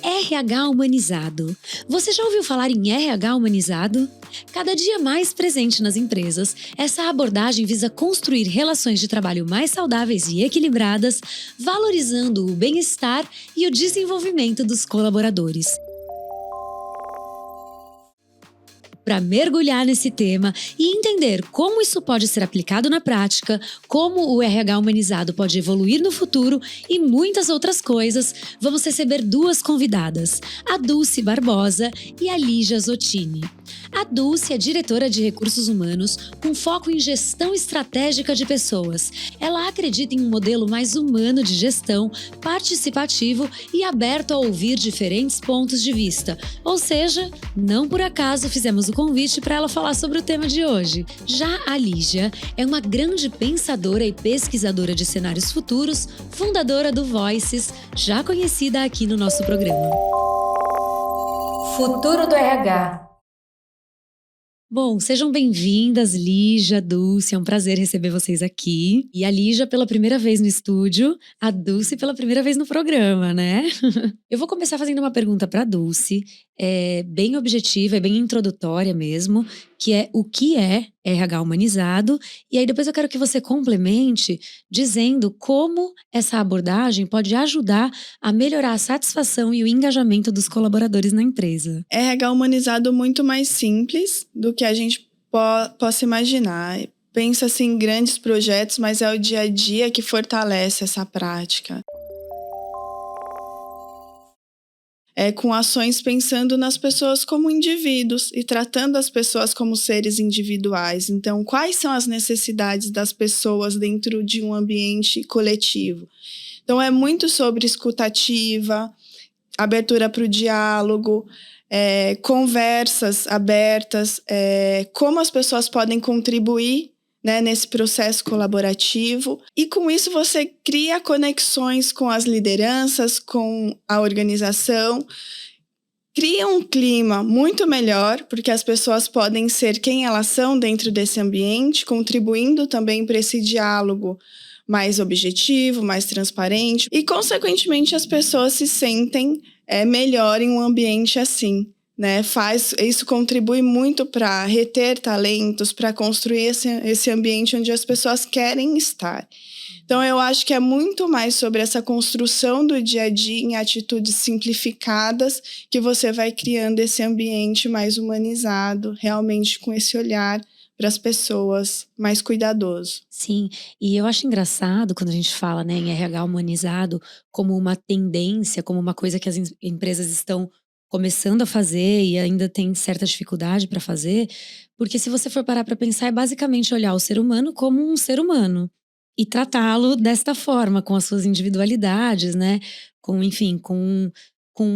RH humanizado. Você já ouviu falar em RH humanizado? Cada dia mais presente nas empresas, essa abordagem visa construir relações de trabalho mais saudáveis e equilibradas, valorizando o bem-estar e o desenvolvimento dos colaboradores. Para mergulhar nesse tema e entender como isso pode ser aplicado na prática, como o RH humanizado pode evoluir no futuro e muitas outras coisas, vamos receber duas convidadas, a Dulce Barbosa e a Lígia Zottini. A Dulce é diretora de recursos humanos com foco em gestão estratégica de pessoas. Ela acredita em um modelo mais humano de gestão, participativo e aberto a ouvir diferentes pontos de vista. Ou seja, não por acaso fizemos o convite para ela falar sobre o tema de hoje. Já a Lígia é uma grande pensadora e pesquisadora de cenários futuros, fundadora do Voices, já conhecida aqui no nosso programa. Futuro do RH. Bom, sejam bem-vindas, Lígia, Dulce, é um prazer receber vocês aqui. E a Lígia pela primeira vez no estúdio, a Dulce pela primeira vez no programa, né? Eu vou começar fazendo uma pergunta para a Dulce, bem objetiva, bem introdutória mesmo, que é o que é RH humanizado, e aí depois eu quero que você complemente dizendo como essa abordagem pode ajudar a melhorar a satisfação e o engajamento dos colaboradores na empresa. RH humanizado muito mais simples do que a gente possa imaginar. Pensa assim em grandes projetos, mas é o dia a dia que fortalece essa prática. Com ações pensando nas pessoas como indivíduos e tratando as pessoas como seres individuais. Então, quais são as necessidades das pessoas dentro de um ambiente coletivo? Então, é muito sobre escutativa, abertura para o diálogo, conversas abertas, como as pessoas podem contribuir, né, nesse processo colaborativo. E com isso você cria conexões com as lideranças, com a organização, cria um clima muito melhor, porque as pessoas podem ser quem elas são dentro desse ambiente, contribuindo também para esse diálogo mais objetivo, mais transparente. E, consequentemente, as pessoas se sentem melhor em um ambiente assim. Né? Isso contribui muito para reter talentos, para construir esse ambiente onde as pessoas querem estar. Então, eu acho que é muito mais sobre essa construção do dia a dia em atitudes simplificadas que você vai criando esse ambiente mais humanizado, realmente com esse olhar para as pessoas, mais cuidadoso. Sim, e eu acho engraçado quando a gente fala, né, em RH humanizado como uma tendência, como uma coisa que as empresas estão começando a fazer e ainda tem certa dificuldade para fazer, porque se você for parar para pensar, é basicamente olhar o ser humano como um ser humano e tratá-lo desta forma, com as suas individualidades, né, enfim, com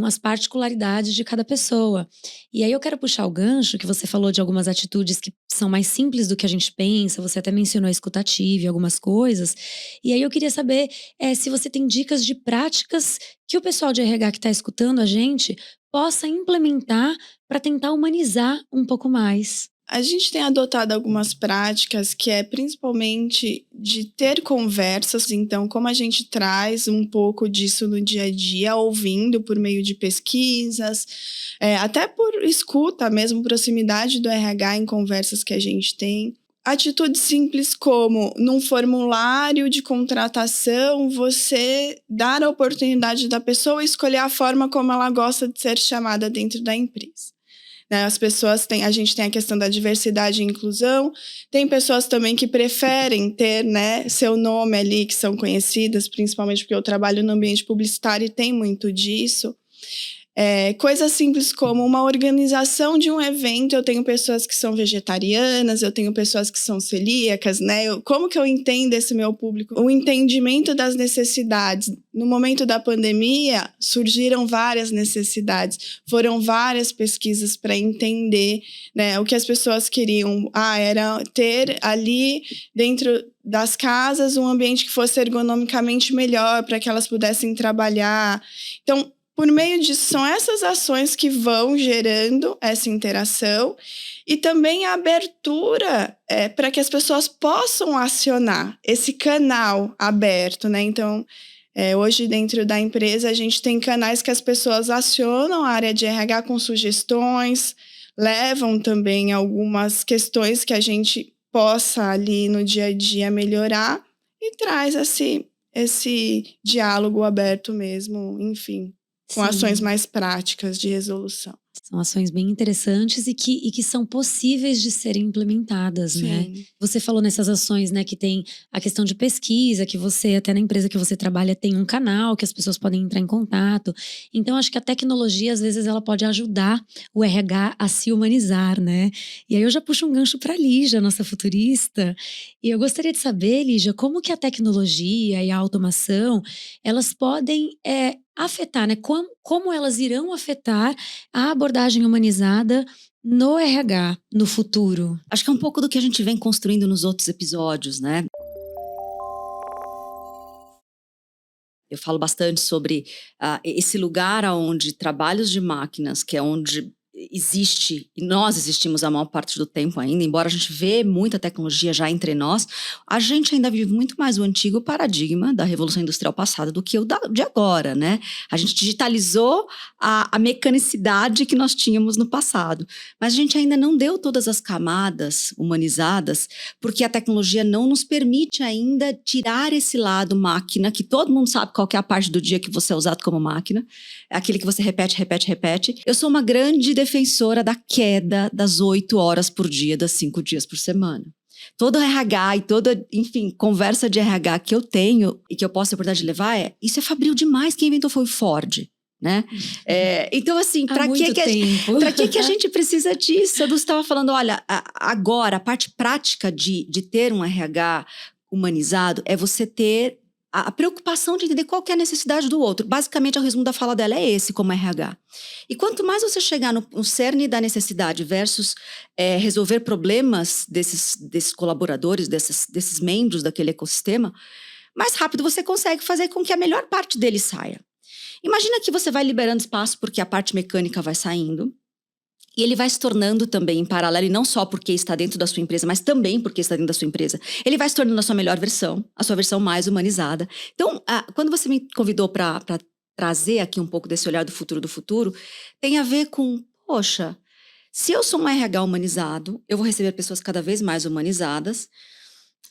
as particularidades de cada pessoa. E aí eu quero puxar o gancho que você falou de algumas atitudes que são mais simples do que a gente pensa, você até mencionou a escutativa e algumas coisas. E aí eu queria saber se você tem dicas de práticas que o pessoal de RH que está escutando a gente possa implementar para tentar humanizar um pouco mais. A gente tem adotado algumas práticas que é principalmente de ter conversas, então como a gente traz um pouco disso no dia a dia, ouvindo por meio de pesquisas, até por escuta mesmo, proximidade do RH em conversas que a gente tem. Atitudes simples como, num formulário de contratação, você dar a oportunidade da pessoa escolher a forma como ela gosta de ser chamada dentro da empresa. As pessoas a gente tem a questão da diversidade e inclusão, tem pessoas também que preferem ter, né, seu nome ali, que são conhecidas, principalmente porque eu trabalho no ambiente publicitário e tem muito disso. Coisas simples como uma organização de um evento, eu tenho pessoas que são vegetarianas, eu tenho pessoas que são celíacas, né? Como que eu entendo esse meu público? O entendimento das necessidades. No momento da pandemia, surgiram várias necessidades, foram várias pesquisas para entender, né, o que as pessoas queriam. Era ter ali dentro das casas um ambiente que fosse ergonomicamente melhor para que elas pudessem trabalhar. Então, por meio disso, são essas ações que vão gerando essa interação e também a abertura para que as pessoas possam acionar esse canal aberto, né? Então, Hoje, dentro da empresa, a gente tem canais que as pessoas acionam a área de RH com sugestões, levam também algumas questões que a gente possa ali no dia a dia melhorar e traz esse diálogo aberto mesmo, enfim, com ações Sim. mais práticas de resolução. São ações bem interessantes e que são possíveis de serem implementadas, né? Sim, Você falou nessas ações, né, que tem a questão de pesquisa, que você, até na empresa que você trabalha, tem um canal que as pessoas podem entrar em contato. Então, acho que a tecnologia, às vezes, ela pode ajudar o RH a se humanizar, né? E aí eu já puxo um gancho para a Lígia, nossa futurista. E eu gostaria de saber, Lígia, como que a tecnologia e a automação, elas podem afetar, né? Como elas irão afetar a abordagem humanizada no RH, no futuro? Acho que é um pouco do que a gente vem construindo nos outros episódios, né? Eu falo bastante sobre esse lugar onde trabalhos de máquinas, que é onde existe, e nós existimos a maior parte do tempo ainda, embora a gente vê muita tecnologia já entre nós, a gente ainda vive muito mais o antigo paradigma da Revolução Industrial passada do que o de agora, né? A gente digitalizou a mecanicidade que nós tínhamos no passado, mas a gente ainda não deu todas as camadas humanizadas, porque a tecnologia não nos permite ainda tirar esse lado máquina, que todo mundo sabe qual que é a parte do dia que você é usado como máquina, é aquele que você repete, repete, repete. Eu sou uma grande defensora da queda das 8 horas por dia, das 5 dias por semana. Todo RH e toda, enfim, conversa de RH que eu tenho e que eu posso ter a oportunidade de levar isso é fabril demais. Quem inventou foi o Ford, né? Então, assim, para que a gente precisa disso? A Dulce estava falando, olha, agora, a parte prática de ter um RH humanizado é você ter a preocupação de entender qual que é a necessidade do outro. Basicamente, o resumo da fala dela é esse, como RH. E quanto mais você chegar no cerne da necessidade versus resolver problemas desses colaboradores, desses membros daquele ecossistema, mais rápido você consegue fazer com que a melhor parte dele saia. Imagina que você vai liberando espaço porque a parte mecânica vai saindo, e ele vai se tornando também em paralelo, e não só porque está dentro da sua empresa, mas também porque está dentro da sua empresa. Ele vai se tornando a sua melhor versão, a sua versão mais humanizada. Então, quando você me convidou para trazer aqui um pouco desse olhar do futuro, tem a ver com, poxa, se eu sou um RH humanizado, eu vou receber pessoas cada vez mais humanizadas,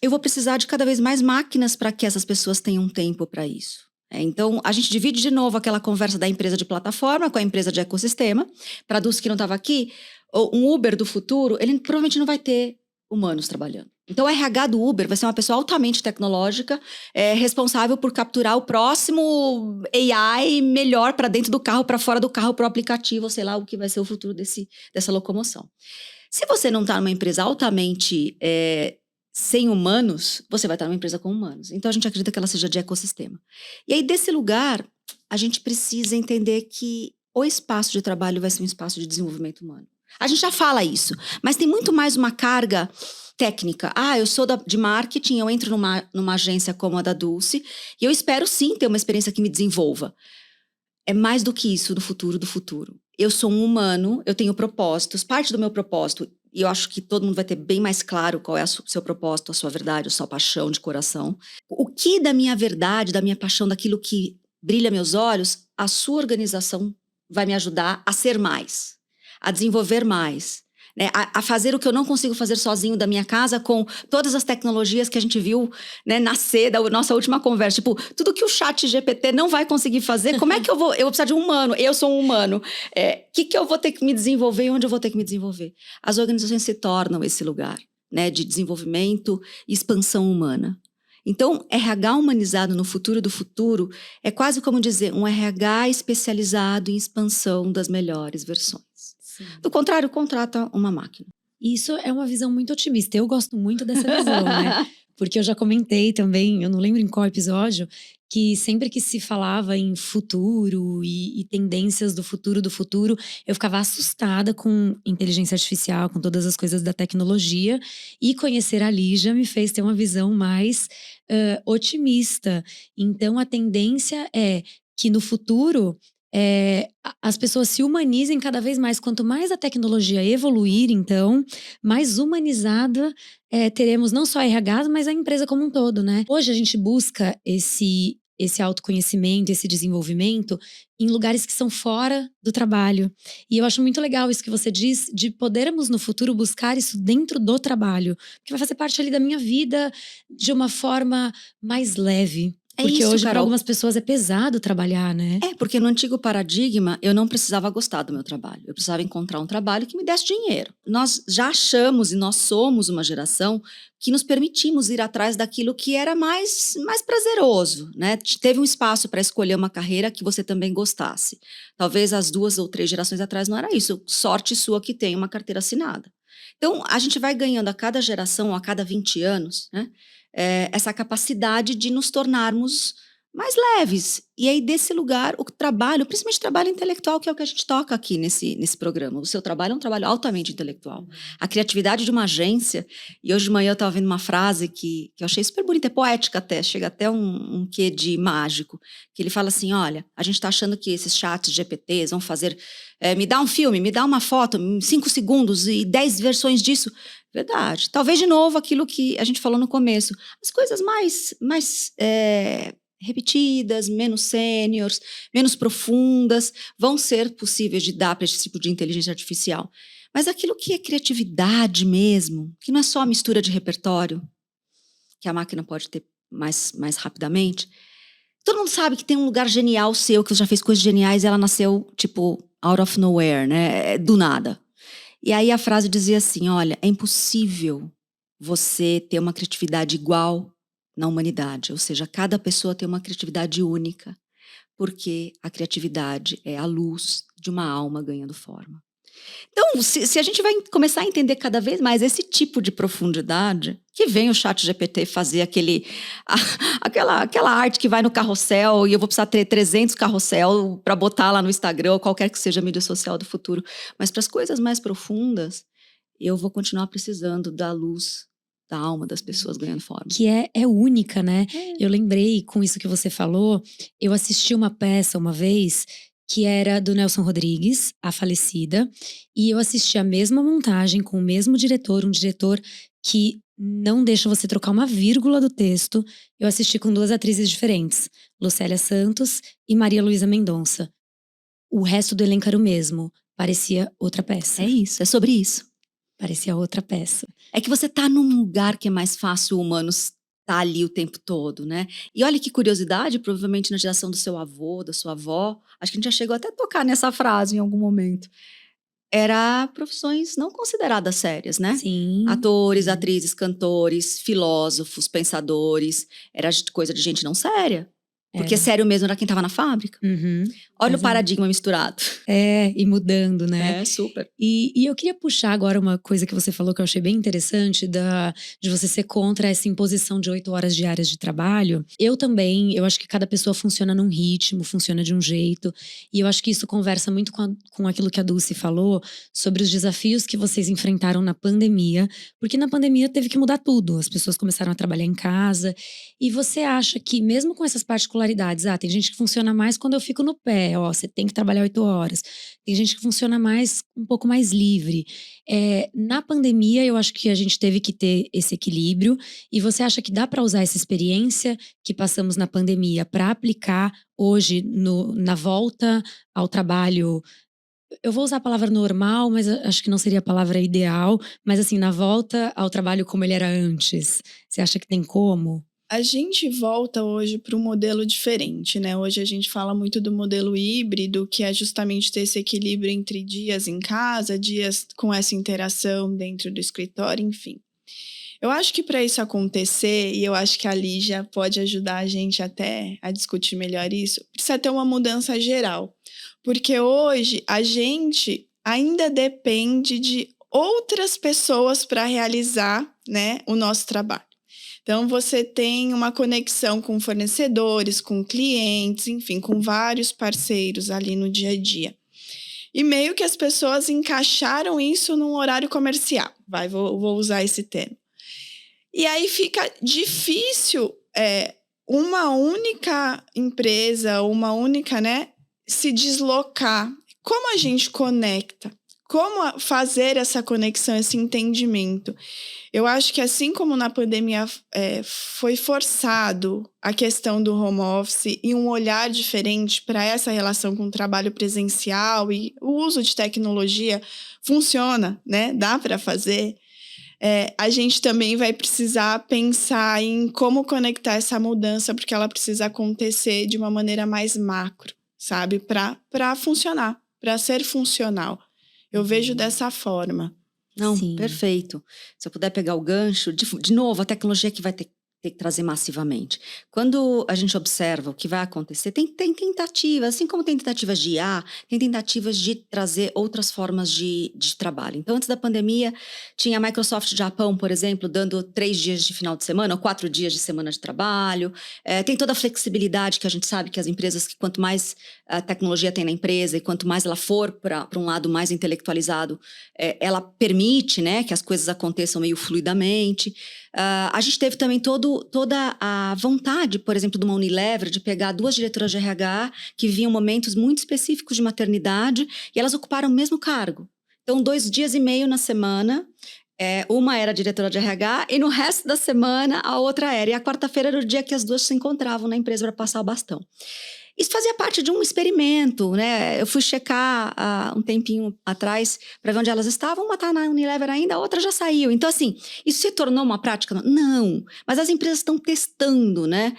eu vou precisar de cada vez mais máquinas para que essas pessoas tenham tempo para isso. Então, a gente divide de novo aquela conversa da empresa de plataforma com a empresa de ecossistema. Para a Dulce que não estava aqui, um Uber do futuro, ele provavelmente não vai ter humanos trabalhando. Então, o RH do Uber vai ser uma pessoa altamente tecnológica, responsável por capturar o próximo AI melhor para dentro do carro, para fora do carro, para o aplicativo, sei lá, o que vai ser o futuro dessa locomoção. Se você não está numa empresa altamente sem humanos, você vai estar numa empresa com humanos. Então, a gente acredita que ela seja de ecossistema. E aí, desse lugar, a gente precisa entender que o espaço de trabalho vai ser um espaço de desenvolvimento humano. A gente já fala isso, mas tem muito mais uma carga técnica. Eu sou de marketing, eu entro numa agência como a da Dulce, e eu espero sim ter uma experiência que me desenvolva. É mais do que isso do futuro. Eu sou um humano, eu tenho propósitos, parte do meu propósito, e eu acho que todo mundo vai ter bem mais claro qual é o seu propósito, a sua verdade, a sua paixão de coração. O que da minha verdade, da minha paixão, daquilo que brilha meus olhos, a sua organização vai me ajudar a ser mais, a desenvolver mais, né? A fazer o que eu não consigo fazer sozinho da minha casa com todas as tecnologias que a gente viu, né, nascer da nossa última conversa. Tipo, tudo que o chat GPT não vai conseguir fazer, como é que eu vou precisar de um humano, eu sou um humano. Que eu vou ter que me desenvolver e onde eu vou ter que me desenvolver? As organizações se tornam esse lugar, né, de desenvolvimento e expansão humana. Então, RH humanizado no futuro do futuro é quase como dizer um RH especializado em expansão das melhores versões. Sim. Do contrário, contrata uma máquina. Isso é uma visão muito otimista. Eu gosto muito dessa visão, né? Porque eu já comentei também, eu não lembro em qual episódio, que sempre que se falava em futuro e tendências do futuro, eu ficava assustada com inteligência artificial, com todas as coisas da tecnologia. E conhecer a Lígia me fez ter uma visão mais otimista. Então, a tendência é que no futuro as pessoas se humanizem cada vez mais. Quanto mais a tecnologia evoluir, então, mais humanizada teremos não só a RH, mas a empresa como um todo, né? Hoje a gente busca esse esse autoconhecimento, esse desenvolvimento em lugares que são fora do trabalho. E eu acho muito legal isso que você diz, de podermos no futuro buscar isso dentro do trabalho, que vai fazer parte ali da minha vida de uma forma mais leve. Porque isso, hoje, para Carol. algumas pessoas, é pesado trabalhar, né? Porque no antigo paradigma, eu não precisava gostar do meu trabalho. Eu precisava encontrar um trabalho que me desse dinheiro. Nós já achamos, e nós somos uma geração que nos permitimos ir atrás daquilo que era mais prazeroso, né? Teve um espaço para escolher uma carreira que você também gostasse. Talvez as 2 ou 3 gerações atrás não era isso. Sorte sua que tem uma carteira assinada. Então, a gente vai ganhando a cada geração, a cada 20 anos, né? Essa capacidade de nos tornarmos mais leves. E aí, desse lugar, o trabalho, principalmente o trabalho intelectual, que é o que a gente toca aqui nesse programa. O seu trabalho é um trabalho altamente intelectual. A criatividade de uma agência, e hoje de manhã eu estava vendo uma frase que eu achei super bonita, é poética até, chega até um quê de mágico, que ele fala assim, olha, a gente está achando que esses chats GPTs vão fazer, me dá um filme, me dá uma foto, 5 segundos e 10 versões disso. Verdade. Talvez, de novo, aquilo que a gente falou no começo, as coisas mais repetidas, menos sêniores, menos profundas, vão ser possíveis de dar para esse tipo de inteligência artificial. Mas aquilo que é criatividade mesmo, que não é só a mistura de repertório, que a máquina pode ter mais rapidamente. Todo mundo sabe que tem um lugar genial seu, que você já fez coisas geniais, e ela nasceu, tipo, out of nowhere, né? Do nada. E aí a frase dizia assim, olha, é impossível você ter uma criatividade igual na humanidade, ou seja, cada pessoa tem uma criatividade única, porque a criatividade é a luz de uma alma ganhando forma. Então, se a gente vai começar a entender cada vez mais esse tipo de profundidade, que vem o chat GPT fazer aquela arte que vai no carrossel, e eu vou precisar ter 300 carrossel para botar lá no Instagram, ou qualquer que seja a mídia social do futuro, mas para as coisas mais profundas, eu vou continuar precisando da luz da alma das pessoas ganhando forma. Que é única, né? Eu lembrei, com isso que você falou, eu assisti uma peça uma vez que era do Nelson Rodrigues, A Falecida, e eu assisti a mesma montagem com o mesmo diretor, um diretor que não deixa você trocar uma vírgula do texto. Eu assisti com 2 atrizes diferentes, Lucélia Santos e Maria Luísa Mendonça. O resto do elenco era o mesmo, parecia outra peça. É isso, é sobre isso. Parecia outra peça. É que você tá num lugar que é mais fácil o humano estar ali o tempo todo, né? E olha que curiosidade, provavelmente na geração do seu avô, da sua avó, acho que a gente já chegou até a tocar nessa frase em algum momento. Era profissões não consideradas sérias, né? Sim. Atores, atrizes, cantores, filósofos, pensadores. Era coisa de gente não séria. Porque sério mesmo era quem estava na fábrica. Uhum. Olha Exato. o paradigma misturado. E mudando, né? Super. E eu queria puxar agora uma coisa que você falou que eu achei bem interessante, de você ser contra essa imposição de 8 horas diárias de trabalho. Eu também, eu acho que cada pessoa funciona num ritmo, funciona de um jeito. E eu acho que isso conversa muito com aquilo que a Dulce falou sobre os desafios que vocês enfrentaram na pandemia. Porque na pandemia teve que mudar tudo. As pessoas começaram a trabalhar em casa. E você acha que, mesmo com essas particularidades, tem gente que funciona mais quando eu fico no pé, você tem que trabalhar 8 horas. Tem gente que funciona um pouco mais livre. Na pandemia, eu acho que a gente teve que ter esse equilíbrio. E você acha que dá para usar essa experiência que passamos na pandemia para aplicar hoje na volta ao trabalho? Eu vou usar a palavra normal, mas acho que não seria a palavra ideal. Mas assim, na volta ao trabalho como ele era antes. Você acha que tem como? A gente volta hoje para um modelo diferente, né? Hoje a gente fala muito do modelo híbrido, que é justamente ter esse equilíbrio entre dias em casa, dias com essa interação dentro do escritório, enfim. Eu acho que para isso acontecer, e eu acho que a Lígia pode ajudar a gente até a discutir melhor isso, precisa ter uma mudança geral. Porque hoje a gente ainda depende de outras pessoas para realizar, né, o nosso trabalho. Então, você tem uma conexão com fornecedores, com clientes, enfim, com vários parceiros ali no dia a dia. E meio que as pessoas encaixaram isso num horário comercial. Vou usar esse termo. E aí fica difícil uma única empresa, uma única, né, se deslocar. Como a gente conecta? como fazer essa conexão, esse entendimento? Eu acho que assim como na pandemia foi forçado a questão do home office e um olhar diferente para essa relação com o trabalho presencial e o uso de tecnologia funciona, né? Dá para fazer. A gente também vai precisar pensar em como conectar essa mudança, porque ela precisa acontecer de uma maneira mais macro, sabe? Para funcionar, para ser funcional. Eu vejo dessa forma. Não, Sim. perfeito. Se eu puder pegar o gancho, de novo, a tecnologia que vai ter que trazer massivamente. Quando a gente observa o que vai acontecer, tem tentativas, assim como tem tentativas de IA, tem tentativas de trazer outras formas de trabalho. Então, antes da pandemia, tinha a Microsoft Japão, por exemplo, dando 3 dias de final de semana, ou 4 dias de semana de trabalho. Tem toda a flexibilidade que a gente sabe que as empresas, que quanto mais tecnologia tem na empresa e quanto mais ela for para um lado mais intelectualizado, ela permite, né, que as coisas aconteçam meio fluidamente. A gente teve também toda a vontade, por exemplo, de uma Unilever, de pegar 2 diretoras de RH que viviam momentos muito específicos de maternidade e elas ocuparam o mesmo cargo. Então, 2 dias e meio na semana, uma era diretora de RH e no resto da semana a outra era. E a quarta-feira era o dia que as duas se encontravam na empresa para passar o bastão. Isso fazia parte de um experimento, né? Eu fui checar um tempinho atrás para ver onde elas estavam. Uma está na Unilever ainda, a outra já saiu. Então, assim, isso se tornou uma prática? Não. Mas as empresas estão testando, né?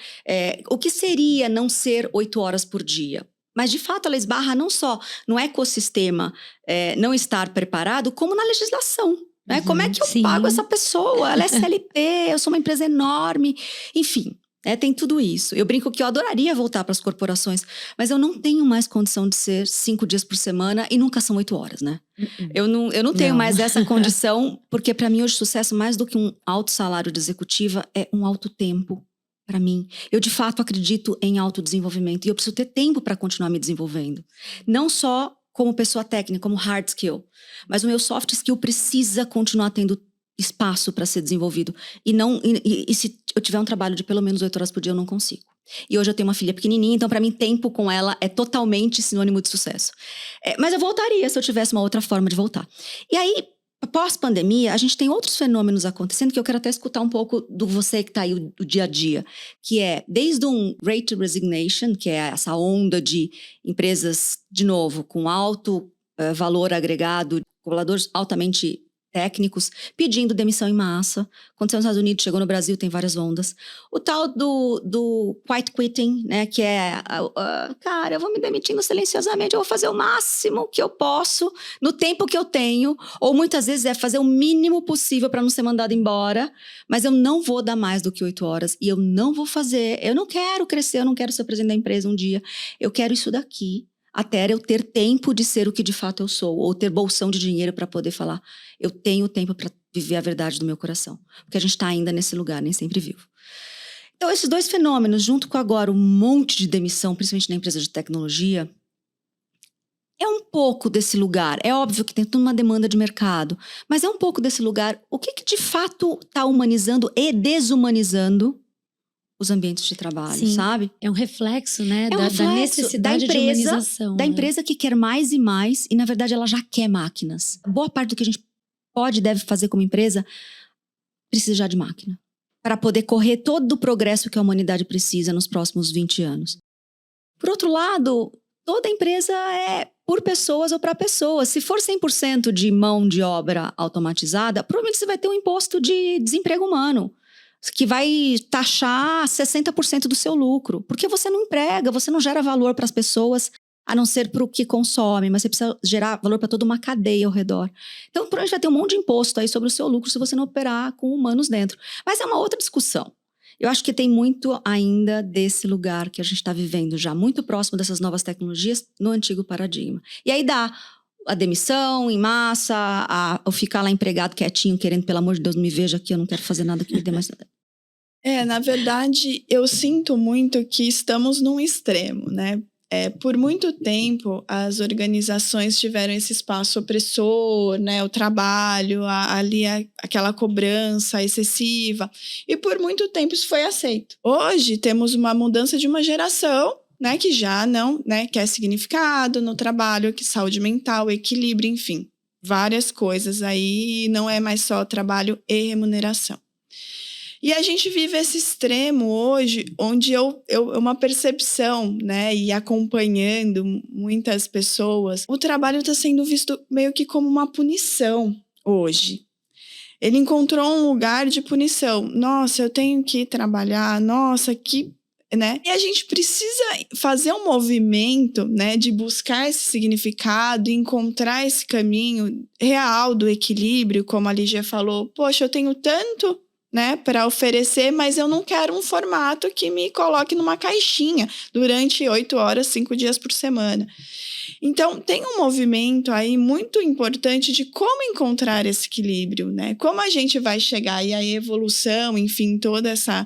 O que seria não ser 8 horas por dia? Mas, de fato, ela esbarra não só no ecossistema não estar preparado, como na legislação. Né? Como é que eu pago essa pessoa? Ela é CLT, eu sou uma empresa enorme. Enfim. Tem tudo isso. Eu brinco que eu adoraria voltar para as corporações, mas eu não tenho mais condição de ser 5 dias por semana e nunca são 8 horas, né? Eu não tenho mais essa condição, porque para mim hoje sucesso, mais do que um alto salário de executiva, é um alto tempo para mim. Eu de fato acredito em autodesenvolvimento e eu preciso ter tempo para continuar me desenvolvendo. Não só como pessoa técnica, como hard skill, mas o meu soft skill precisa continuar tendo espaço para ser desenvolvido. E se eu tiver um trabalho de pelo menos 8 horas por dia, eu não consigo. E hoje eu tenho uma filha pequenininha, então para mim tempo com ela é totalmente sinônimo de sucesso. Mas eu voltaria se eu tivesse uma outra forma de voltar. E aí, pós-pandemia, a gente tem outros fenômenos acontecendo que eu quero até escutar um pouco do você que está aí do dia a dia, que é desde um Great Resignation, que é essa onda de empresas, de novo, com alto valor agregado, colaboradores altamente técnicos, pedindo demissão em massa. Aconteceu nos Estados Unidos, chegou no Brasil, tem várias ondas. O tal do quiet quitting, né, que cara, eu vou me demitindo silenciosamente, eu vou fazer o máximo que eu posso, no tempo que eu tenho, ou muitas vezes fazer o mínimo possível para não ser mandado embora, mas eu não vou dar mais do que 8 horas, e eu não vou fazer, eu não quero crescer, eu não quero ser presidente da empresa um dia, eu quero isso daqui, até eu ter tempo de ser o que de fato eu sou, ou ter bolsão de dinheiro para poder falar, eu tenho tempo para viver a verdade do meu coração. Porque a gente está ainda nesse lugar, nem sempre vivo. Então, esses 2 fenômenos, junto com agora um monte de demissão, principalmente na empresa de tecnologia, é um pouco desse lugar. É óbvio que tem toda uma demanda de mercado, mas é um pouco desse lugar. O que de fato está humanizando e desumanizando os ambientes de trabalho, sabe? É um reflexo, né? Da necessidade de humanização. Da empresa que quer mais e mais, e na verdade ela já quer máquinas. Boa parte do que a gente pode e deve fazer como empresa precisa já de máquina. Para poder correr todo o progresso que a humanidade precisa nos próximos 20 anos. Por outro lado, toda empresa é por pessoas ou para pessoas. Se for 100% de mão de obra automatizada, provavelmente você vai ter um imposto de desemprego humano, que vai taxar 60% do seu lucro. Porque você não emprega, você não gera valor para as pessoas, a não ser para o que consome, mas você precisa gerar valor para toda uma cadeia ao redor. Então, provavelmente vai ter um monte de imposto aí sobre o seu lucro se você não operar com humanos dentro. Mas é uma outra discussão. Eu acho que tem muito ainda desse lugar que a gente está vivendo já, muito próximo dessas novas tecnologias no antigo paradigma. E aí dá a demissão em massa, a ficar lá empregado quietinho, querendo, pelo amor de Deus, me veja aqui, eu não quero fazer nada que me dê mais nada. Na verdade, eu sinto muito que estamos num extremo, né? Por muito tempo, as organizações tiveram esse espaço opressor, né? O trabalho, aquela cobrança excessiva. E por muito tempo isso foi aceito. Hoje, temos uma mudança de uma geração, né? Que já não, né, quer significado no trabalho, que saúde mental, equilíbrio, enfim. várias coisas aí, não é mais só trabalho e remuneração. E a gente vive esse extremo hoje, onde uma percepção, né, e acompanhando muitas pessoas, o trabalho está sendo visto meio que como uma punição hoje. Ele encontrou um lugar de punição. Nossa, eu tenho que trabalhar, nossa, que... Né? E a gente precisa fazer um movimento, né, de buscar esse significado, encontrar esse caminho real do equilíbrio, como a Lígia falou. Poxa, eu tenho tanto, né, para oferecer, mas eu não quero um formato que me coloque numa caixinha durante 8 horas, 5 dias por semana. Então, tem um movimento aí muito importante de como encontrar esse equilíbrio, né? Como a gente vai chegar, e a evolução, enfim, toda essa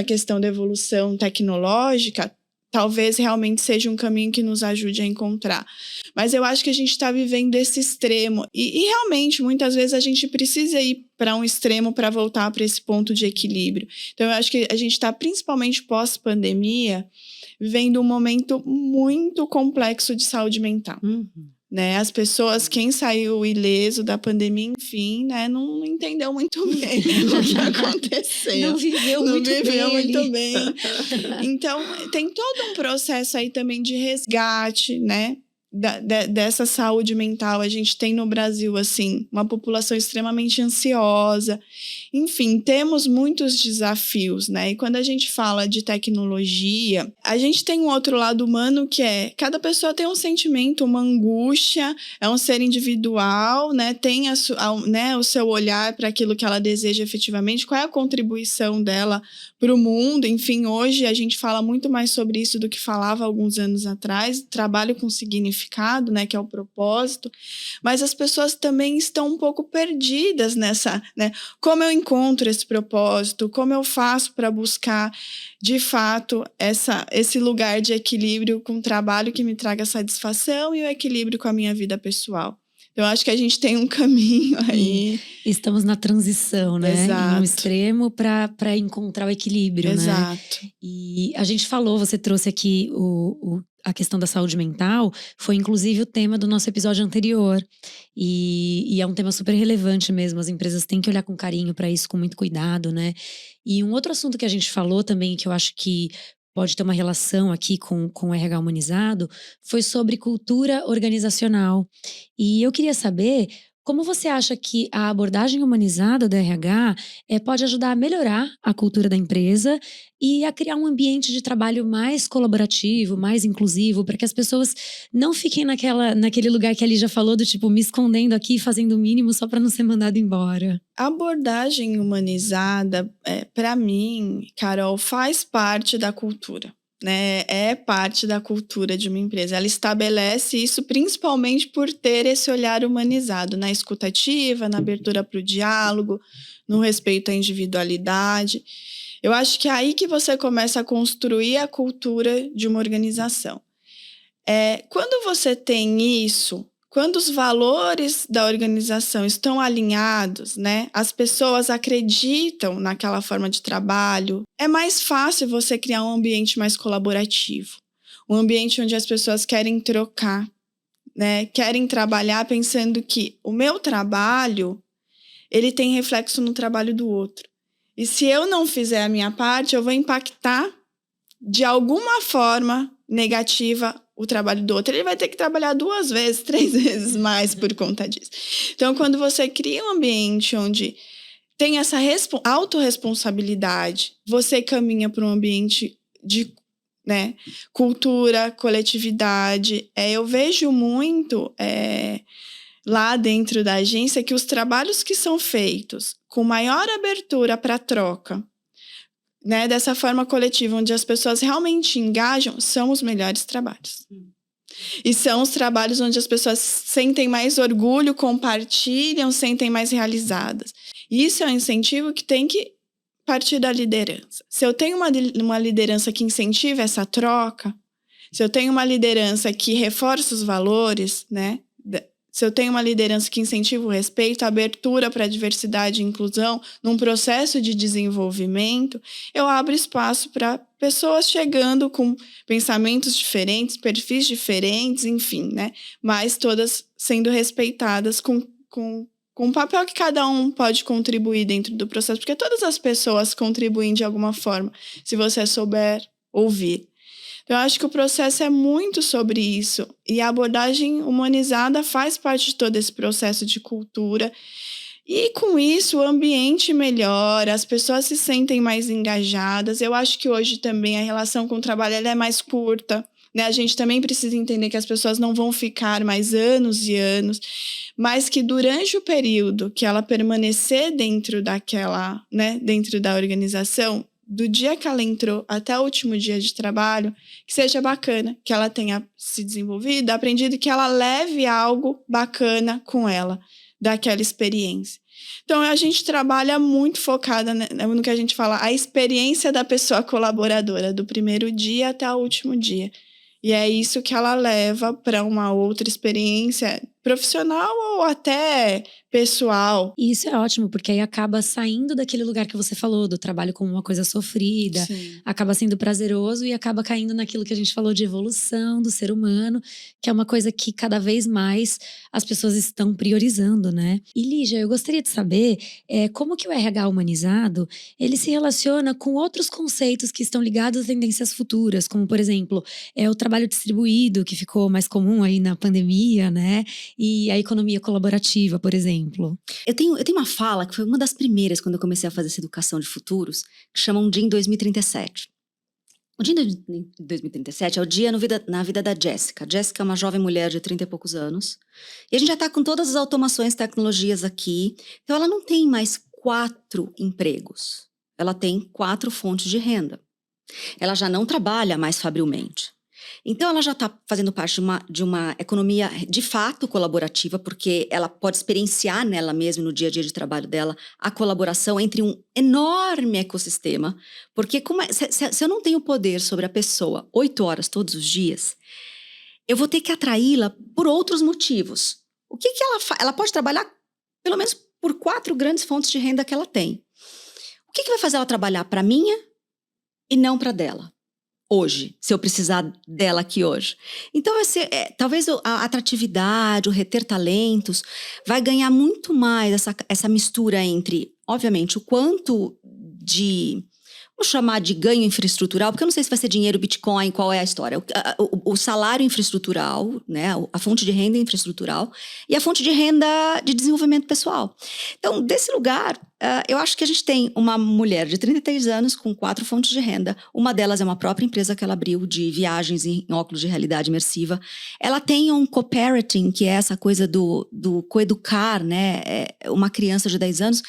questão da evolução tecnológica, talvez realmente seja um caminho que nos ajude a encontrar. Mas eu acho que a gente está vivendo esse extremo. E realmente, muitas vezes, a gente precisa ir para um extremo para voltar para esse ponto de equilíbrio. Então, eu acho que a gente está, principalmente pós-pandemia, vivendo um momento muito complexo de saúde mental. Né? As pessoas, quem saiu ileso da pandemia, enfim, né, não entendeu muito bem o que aconteceu. Não viveu muito bem. Então, tem todo um processo aí também de resgate, né? Dessa saúde mental. A gente tem no Brasil, assim, uma população extremamente ansiosa. Enfim, temos muitos desafios, né? E quando a gente fala de tecnologia, a gente tem um outro lado humano que é, cada pessoa tem um sentimento, uma angústia, é um ser individual, né? Tem né, o seu olhar para aquilo que ela deseja efetivamente, qual é a contribuição dela para o mundo. Enfim, hoje a gente fala muito mais sobre isso do que falava alguns anos atrás, trabalho com significado, né, que é o propósito, mas as pessoas também estão um pouco perdidas nessa, né, como eu encontro esse propósito, como eu faço para buscar, de fato, esse lugar de equilíbrio com o trabalho que me traga satisfação e o equilíbrio com a minha vida pessoal. Eu acho que a gente tem um caminho aí. Estamos na transição, né? Exato. Em um extremo para encontrar o equilíbrio, Exato. né? E a gente falou, você trouxe aqui a questão da saúde mental, foi inclusive o tema do nosso episódio anterior. E é um tema super relevante mesmo, as empresas têm que olhar com carinho para isso, com muito cuidado, né? E um outro assunto que a gente falou também, que eu acho que pode ter uma relação aqui com o RH humanizado, foi sobre cultura organizacional. E eu queria saber como você acha que a abordagem humanizada do RH pode ajudar a melhorar a cultura da empresa e a criar um ambiente de trabalho mais colaborativo, mais inclusivo, para que as pessoas não fiquem naquele lugar que a Lígia falou, do tipo, me escondendo aqui, fazendo o mínimo só para não ser mandado embora. A abordagem humanizada, para mim, Carol, faz parte da cultura. Né, é parte da cultura de uma empresa. Ela estabelece isso principalmente por ter esse olhar humanizado, na escutativa, na abertura para o diálogo, no respeito à individualidade. Eu acho que é aí que você começa a construir a cultura de uma organização. Quando você tem isso, quando os valores da organização estão alinhados, né, as pessoas acreditam naquela forma de trabalho, é mais fácil você criar um ambiente mais colaborativo. Um ambiente onde as pessoas querem trocar, né, querem trabalhar pensando que o meu trabalho, ele tem reflexo no trabalho do outro. E se eu não fizer a minha parte, eu vou impactar de alguma forma negativa o trabalho do outro. Ele vai ter que trabalhar 2 vezes, 3 vezes mais por conta disso. Então, quando você cria um ambiente onde tem essa autorresponsabilidade, você caminha para um ambiente de, né, cultura, coletividade. Eu vejo muito lá dentro da agência que os trabalhos que são feitos com maior abertura para troca, né, dessa forma coletiva, onde as pessoas realmente engajam, são os melhores trabalhos. E são os trabalhos onde as pessoas sentem mais orgulho, compartilham, sentem mais realizadas. E isso é um incentivo que tem que partir da liderança. Se eu tenho uma liderança que incentiva essa troca, se eu tenho uma liderança que reforça os valores, né, se eu tenho uma liderança que incentiva o respeito, a abertura para a diversidade e inclusão num processo de desenvolvimento, eu abro espaço para pessoas chegando com pensamentos diferentes, perfis diferentes, enfim, né? Mas todas sendo respeitadas com com o papel que cada um pode contribuir dentro do processo, porque todas as pessoas contribuem de alguma forma, se você souber ouvir. Então, eu acho que o processo é muito sobre isso, e a abordagem humanizada faz parte de todo esse processo de cultura, e com isso o ambiente melhora, as pessoas se sentem mais engajadas. Eu acho que hoje também a relação com o trabalho ela é mais curta, né? A gente também precisa entender que as pessoas não vão ficar mais anos e anos, mas que durante o período que ela permanecer dentro daquela, né, dentro da organização, do dia que ela entrou até o último dia de trabalho, que seja bacana, que ela tenha se desenvolvido, aprendido, e que ela leve algo bacana com ela, daquela experiência. Então, a gente trabalha muito focada no que a gente fala, a experiência da pessoa colaboradora, do primeiro dia até o último dia. E é isso que ela leva para uma outra experiência profissional ou até pessoal. E isso é ótimo, porque aí acaba saindo daquele lugar que você falou, do trabalho como uma coisa sofrida, Sim. acaba sendo prazeroso e acaba caindo naquilo que a gente falou de evolução do ser humano, que é uma coisa que cada vez mais as pessoas estão priorizando, né? E Lígia, eu gostaria de saber como que o RH humanizado, ele se relaciona com outros conceitos que estão ligados às tendências futuras, como, por exemplo, o trabalho distribuído, que ficou mais comum aí na pandemia, né? E a economia colaborativa, por exemplo. Eu tenho uma fala que foi uma das primeiras quando eu comecei a fazer essa educação de futuros, que chama um dia em 2037. O dia em 2037 é o dia na vida da Jéssica. A Jéssica é uma jovem mulher de 30 e poucos anos. E a gente já está com todas as automações, tecnologias aqui. Então ela não tem mais 4 empregos. Ela tem 4 fontes de renda. Ela já não trabalha mais fabrilmente. Então, ela já está fazendo parte de uma economia de fato colaborativa, porque ela pode experienciar nela mesma, no dia a dia de trabalho dela, a colaboração entre um enorme ecossistema. Porque se eu não tenho poder sobre a pessoa 8 horas todos os dias, eu vou ter que atraí-la por outros motivos. O que ela faz? Ela pode trabalhar pelo menos por 4 grandes fontes de renda que ela tem. O que vai fazer ela trabalhar para minha e não para dela? Hoje, se eu precisar dela aqui hoje. Então, talvez a atratividade, o reter talentos, vai ganhar muito mais essa mistura entre, obviamente, o quanto de, vamos chamar de ganho infraestrutural, porque eu não sei se vai ser dinheiro, Bitcoin, qual é a história. O salário infraestrutural, né, a fonte de renda infraestrutural e a fonte de renda de desenvolvimento pessoal. Então, desse lugar, eu acho que a gente tem uma mulher de 33 anos com 4 fontes de renda. Uma delas é uma própria empresa que ela abriu de viagens em óculos de realidade imersiva. Ela tem um co-parenting, que é essa coisa do coeducar, né, uma criança de 10 anos,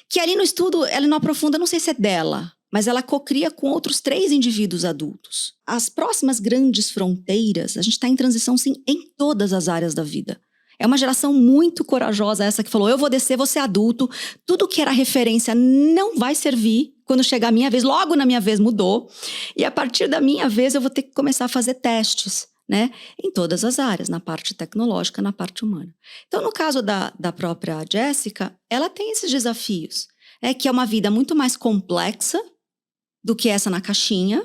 que ali no estudo ela não aprofunda, não sei se é dela, mas ela cocria com outros 3 indivíduos adultos. As próximas grandes fronteiras, a gente está em transição, sim, em todas as áreas da vida. É uma geração muito corajosa essa que falou, eu vou descer, vou ser adulto, tudo que era referência não vai servir. Quando chegar a minha vez, logo na minha vez mudou. E a partir da minha vez eu vou ter que começar a fazer testes, né? Em todas as áreas, na parte tecnológica, na parte humana. Então, no caso da própria Jéssica, ela tem esses desafios. Que é uma vida muito mais complexa do que essa na caixinha,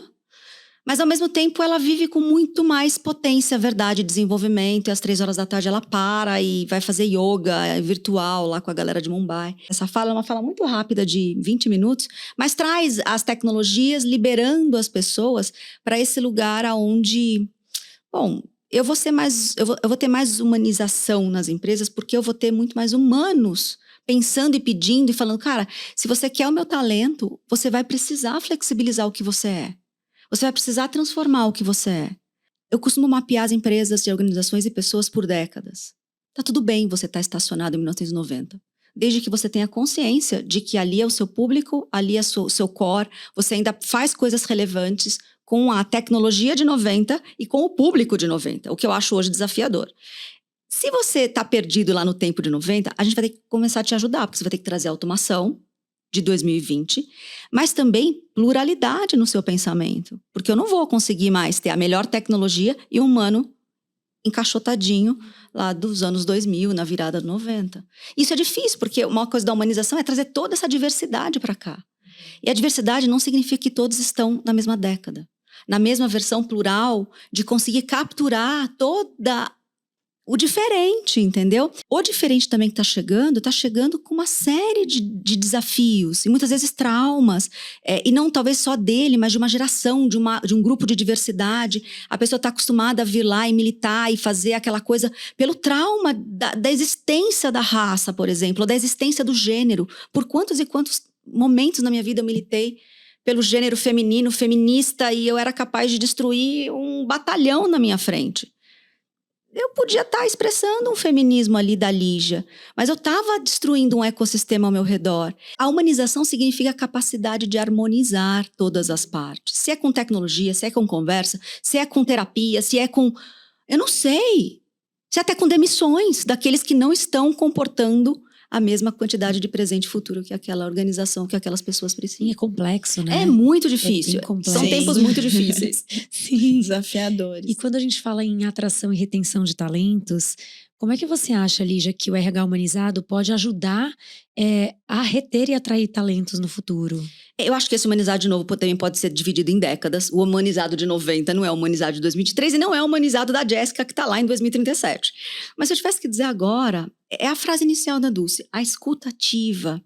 mas ao mesmo tempo ela vive com muito mais potência, verdade, desenvolvimento, e às 3 horas da tarde ela para e vai fazer yoga virtual lá com a galera de Mumbai. Essa fala é uma fala muito rápida de 20 minutos, mas traz as tecnologias liberando as pessoas para esse lugar onde, bom, eu vou ter mais humanização nas empresas, porque eu vou ter muito mais humanos pensando e pedindo e falando, cara, se você quer o meu talento, você vai precisar flexibilizar o que você é. Você vai precisar transformar o que você é. Eu costumo mapear as empresas e organizações e pessoas por décadas. Tá tudo bem você estar estacionado em 1990. Desde que você tenha consciência de que ali é o seu público, ali é o seu core, você ainda faz coisas relevantes com a tecnologia de 90 e com o público de 90, o que eu acho hoje desafiador. Se você está perdido lá no tempo de 90, a gente vai ter que começar a te ajudar, porque você vai ter que trazer automação de 2020, mas também pluralidade no seu pensamento, porque eu não vou conseguir mais ter a melhor tecnologia e o humano encaixotadinho lá dos anos 2000, na virada de 90. Isso é difícil, porque uma coisa da humanização é trazer toda essa diversidade para cá. E a diversidade não significa que todos estão na mesma década, na mesma versão plural, de conseguir capturar toda o diferente, entendeu? O diferente também que tá chegando com uma série de desafios e muitas vezes traumas, e não talvez só dele, mas de uma geração, de um grupo de diversidade. A pessoa tá acostumada a vir lá e militar e fazer aquela coisa pelo trauma da existência da raça, por exemplo, ou da existência do gênero. Por quantos e quantos momentos na minha vida eu militei pelo gênero feminino, feminista, e eu era capaz de destruir um batalhão na minha frente. Eu podia estar expressando um feminismo ali da Lígia, mas eu estava destruindo um ecossistema ao meu redor. A humanização significa a capacidade de harmonizar todas as partes. Se é com tecnologia, se é com conversa, se é com terapia, se é com... Eu não sei. Se é até com demissões daqueles que não estão comportando a mesma quantidade de presente e futuro que aquela organização, que aquelas pessoas precisam. Sim, é complexo, né? É muito difícil. São Sim. tempos muito difíceis. Sim. Desafiadores. E quando a gente fala em atração e retenção de talentos, como é que você acha, Lígia, que o RH humanizado pode ajudar a reter e atrair talentos no futuro? Eu acho que esse humanizado de novo também pode ser dividido em décadas. O humanizado de 90 não é o humanizado de 2023 e não é o humanizado da Jéssica que está lá em 2037. Mas se eu tivesse que dizer agora, é a frase inicial da Dulce, a escuta ativa,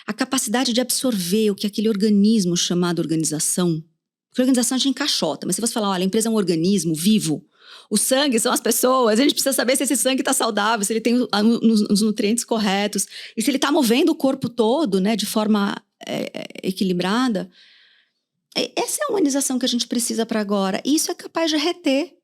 a capacidade de absorver o que aquele organismo chamado organização, porque a organização a gente encaixota, mas se você falar, olha, a empresa é um organismo vivo, o sangue são as pessoas, a gente precisa saber se esse sangue está saudável, se ele tem os nutrientes corretos, e se ele está movendo o corpo todo, né, de forma equilibrada. Essa é a humanização que a gente precisa para agora, e isso é capaz de reter,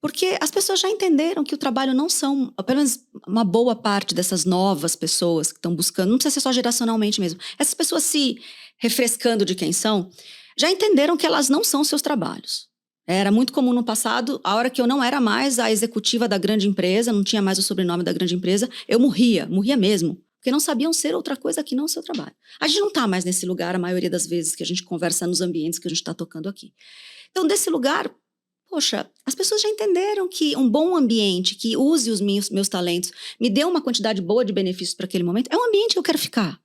porque as pessoas já entenderam que o trabalho não são, pelo menos uma boa parte dessas novas pessoas que estão buscando, não precisa ser só geracionalmente mesmo, essas pessoas se refrescando de quem são, já entenderam que elas não são seus trabalhos. Era muito comum no passado, a hora que eu não era mais a executiva da grande empresa, não tinha mais o sobrenome da grande empresa, eu morria mesmo, porque não sabiam ser outra coisa que não o seu trabalho. A gente não está mais nesse lugar a maioria das vezes que a gente conversa nos ambientes que a gente está tocando aqui. Então, desse lugar, poxa, as pessoas já entenderam que um bom ambiente, que use os meus talentos, me dê uma quantidade boa de benefícios para aquele momento, é um ambiente que eu quero ficar.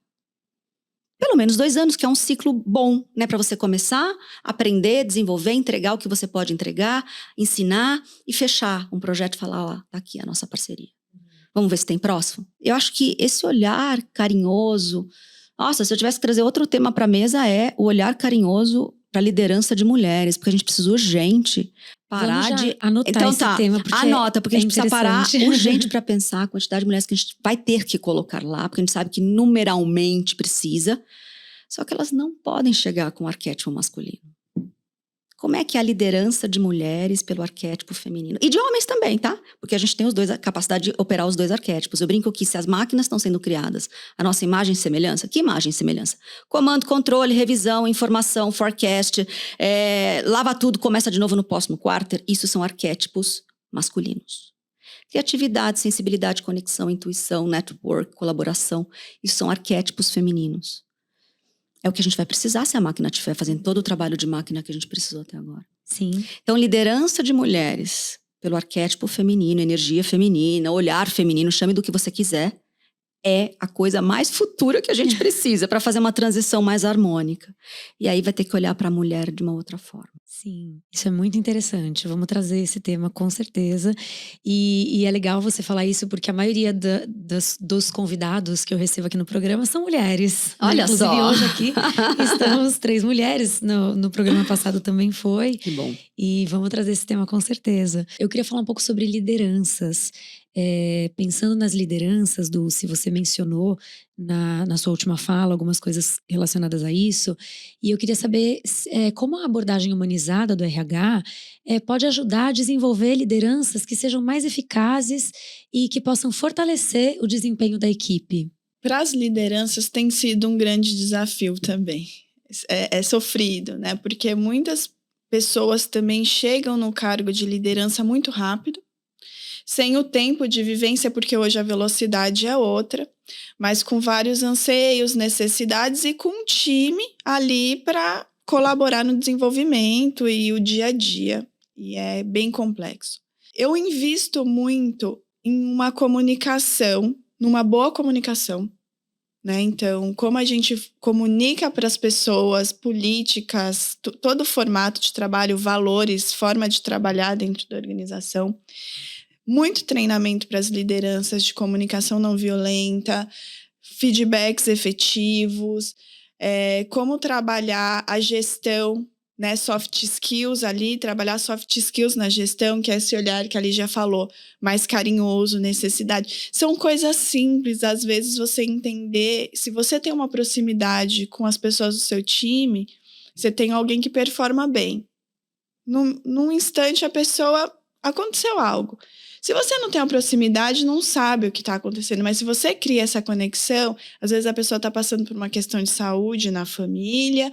Pelo menos 2 anos, que é um ciclo bom, né? Para você começar, aprender, desenvolver, entregar o que você pode entregar, ensinar e fechar um projeto e falar, ó, tá aqui a nossa parceria. Vamos ver se tem próximo? Eu acho que esse olhar carinhoso... Nossa, se eu tivesse que trazer outro tema para a mesa é o olhar carinhoso para a liderança de mulheres, porque a gente precisa urgente parar Vamos já de... anotar então, esse tá, tema, porque anota, porque a gente precisa parar interessante. urgente para pensar a quantidade de mulheres que a gente vai ter que colocar lá, porque a gente sabe que numeralmente precisa, só que elas não podem chegar com o arquétipo masculino. Como é que é a liderança de mulheres pelo arquétipo feminino? E de homens também, tá? Porque a gente tem a capacidade de operar os 2 arquétipos. Eu brinco que se as máquinas estão sendo criadas, a nossa imagem e semelhança, que imagem e semelhança? Comando, controle, revisão, informação, forecast, lava tudo, começa de novo no próximo quarter. Isso são arquétipos masculinos. Criatividade, sensibilidade, conexão, intuição, network, colaboração, isso são arquétipos femininos. É o que a gente vai precisar se a máquina estiver fazendo todo o trabalho de máquina que a gente precisou até agora. Sim. Então, liderança de mulheres pelo arquétipo feminino, energia feminina, olhar feminino, chame do que você quiser, é a coisa mais futura que a gente precisa para fazer uma transição mais harmônica. E aí vai ter que olhar para a mulher de uma outra forma. Sim, isso é muito interessante. Vamos trazer esse tema com certeza. E é legal você falar isso porque a maioria dos convidados que eu recebo aqui no programa são mulheres. Olha Inclusive, só! hoje aqui estamos 3 mulheres. No programa passado também foi. Que bom. E vamos trazer esse tema com certeza. Eu queria falar um pouco sobre lideranças. Pensando nas lideranças, se você mencionou na sua última fala algumas coisas relacionadas a isso, e eu queria saber como a abordagem humanizada do RH pode ajudar a desenvolver lideranças que sejam mais eficazes e que possam fortalecer o desempenho da equipe. Para as lideranças tem sido um grande desafio também. É sofrido, né? Porque muitas pessoas também chegam no cargo de liderança muito rápido, sem o tempo de vivência, porque hoje a velocidade é outra, mas com vários anseios, necessidades e com um time ali para colaborar no desenvolvimento e o dia a dia. E é bem complexo. Eu invisto muito em uma comunicação, numa boa comunicação, né? Então, como a gente comunica para as pessoas políticas, todo o formato de trabalho, valores, forma de trabalhar dentro da organização, muito treinamento para as lideranças de comunicação não violenta, feedbacks efetivos, como trabalhar a gestão, né, soft skills ali, trabalhar soft skills na gestão, que é esse olhar que a Lígia falou, mais carinhoso, necessidade. São coisas simples, às vezes você entender, se você tem uma proximidade com as pessoas do seu time, você tem alguém que performa bem. Num instante a pessoa, aconteceu algo. Se você não tem uma proximidade, não sabe o que está acontecendo, mas se você cria essa conexão, às vezes a pessoa está passando por uma questão de saúde na família,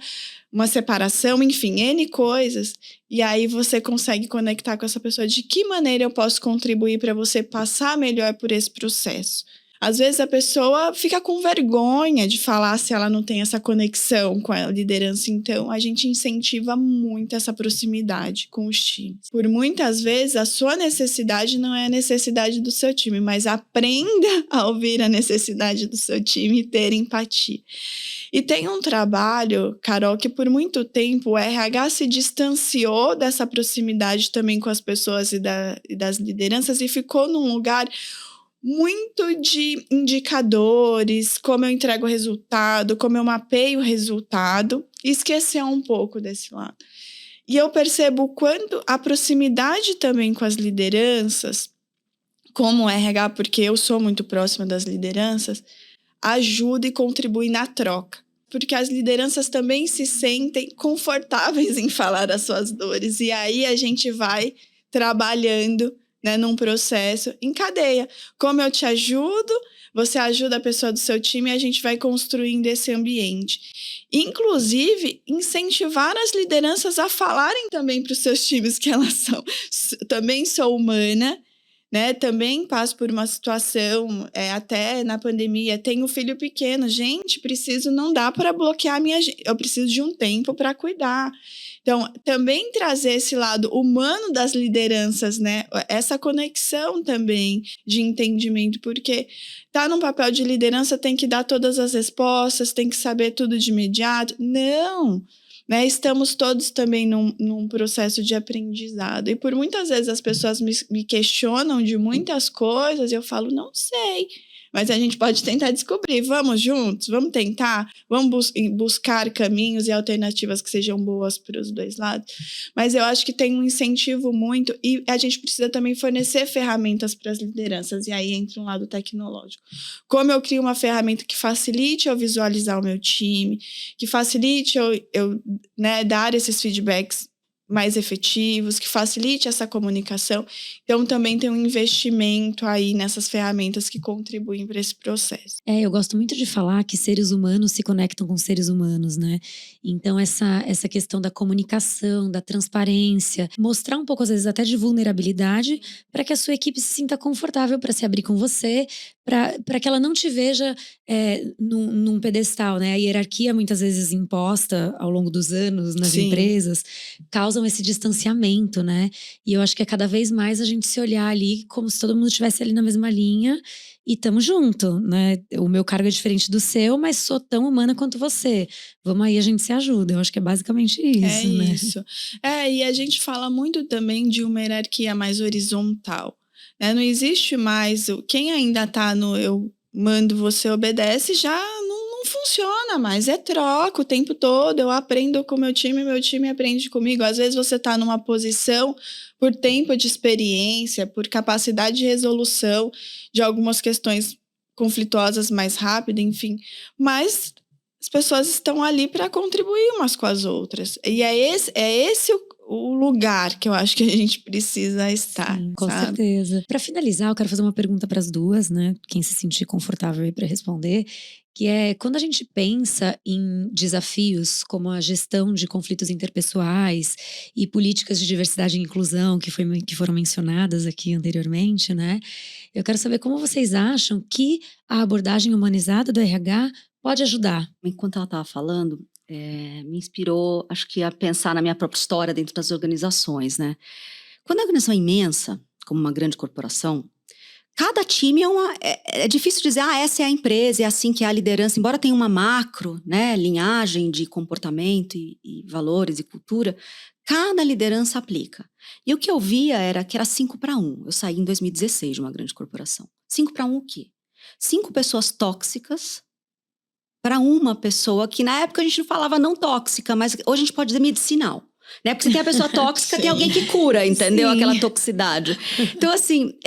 uma separação, enfim, N coisas, e aí você consegue conectar com essa pessoa. De que maneira eu posso contribuir para você passar melhor por esse processo? Às vezes a pessoa fica com vergonha de falar se ela não tem essa conexão com a liderança. Então, a gente incentiva muito essa proximidade com os times. Por muitas vezes, a sua necessidade não é a necessidade do seu time, mas aprenda a ouvir a necessidade do seu time e ter empatia. E tem um trabalho, Carol, que por muito tempo o RH se distanciou dessa proximidade também com as pessoas e das lideranças e ficou num lugar muito de indicadores, como eu entrego o resultado, como eu mapeio o resultado, e esqueceu um pouco desse lado. E eu percebo o quanto a proximidade também com as lideranças, como o RH, porque eu sou muito próxima das lideranças, ajuda e contribui na troca. Porque as lideranças também se sentem confortáveis em falar as suas dores, e aí a gente vai trabalhando, né, num processo em cadeia. Como eu te ajudo, você ajuda a pessoa do seu time e a gente vai construindo esse ambiente. Inclusive, incentivar as lideranças a falarem também para os seus times que elas também sou humana, né? Também passo por uma situação, até na pandemia, tenho um filho pequeno. Gente, não dá para bloquear eu preciso de um tempo para cuidar. Então, também trazer esse lado humano das lideranças, né? Essa conexão também de entendimento, porque tá num papel de liderança, tem que dar todas as respostas, tem que saber tudo de imediato. Não! Né? Estamos todos também num processo de aprendizado. E por muitas vezes as pessoas me questionam de muitas coisas e eu falo, não sei. Mas a gente pode tentar descobrir. Vamos juntos? Vamos tentar? Vamos buscar caminhos e alternativas que sejam boas para os dois lados? Mas eu acho que tem um incentivo muito e a gente precisa também fornecer ferramentas para as lideranças. E aí entra um lado tecnológico. Como eu crio uma ferramenta que facilite eu visualizar o meu time, que facilite eu né, dar esses feedbacks mais efetivos, que facilite essa comunicação. Então, também tem um investimento aí nessas ferramentas que contribuem para esse processo. Eu gosto muito de falar que seres humanos se conectam com seres humanos, né? Então, essa questão da comunicação, da transparência, mostrar um pouco, às vezes, até de vulnerabilidade, para que a sua equipe se sinta confortável para se abrir com você, para que ela não te veja num pedestal, né? A hierarquia, muitas vezes imposta ao longo dos anos nas Sim. empresas, causam esse distanciamento, né? E eu acho que é cada vez mais a gente se olhar ali como se todo mundo estivesse ali na mesma linha e tamo junto, né? O meu cargo é diferente do seu, mas sou tão humana quanto você. Vamos aí, a gente se ajuda. Eu acho que é basicamente isso, né? Isso. E a gente fala muito também de uma hierarquia mais horizontal, né? Não existe mais quem ainda tá no eu mando, você obedece, já não funciona mais. É troca o tempo todo. Eu aprendo com meu time aprende comigo. Às vezes você tá numa posição por tempo de experiência, por capacidade de resolução de algumas questões conflituosas mais rápido, enfim. Mas as pessoas estão ali para contribuir umas com as outras. E é esse o lugar que eu acho que a gente precisa estar. Sim, com sabe? certeza. Para finalizar, eu quero fazer uma pergunta para as duas, né? Quem se sentir confortável aí para responder, que é quando a gente pensa em desafios como a gestão de conflitos interpessoais e políticas de diversidade e inclusão que foram mencionadas aqui anteriormente, né? Eu quero saber como vocês acham que a abordagem humanizada do RH pode ajudar. Enquanto ela estava falando, me inspirou, acho que a pensar na minha própria história dentro das organizações, né? Quando a organização é imensa, como uma grande corporação, cada time é difícil dizer, essa é a empresa, é assim que é a liderança, embora tenha uma macro, né, linhagem de comportamento e valores e cultura, Cada liderança aplica. E o que eu via era que era 5-1. Eu saí em 2016 de uma grande corporação. 5-1 o quê? 5 pessoas tóxicas para uma pessoa que na época a gente não falava não tóxica, mas hoje a gente pode dizer medicinal. Né? Porque você tem a pessoa tóxica, tem alguém que cura, entendeu? Sim. Aquela toxicidade. Então, assim,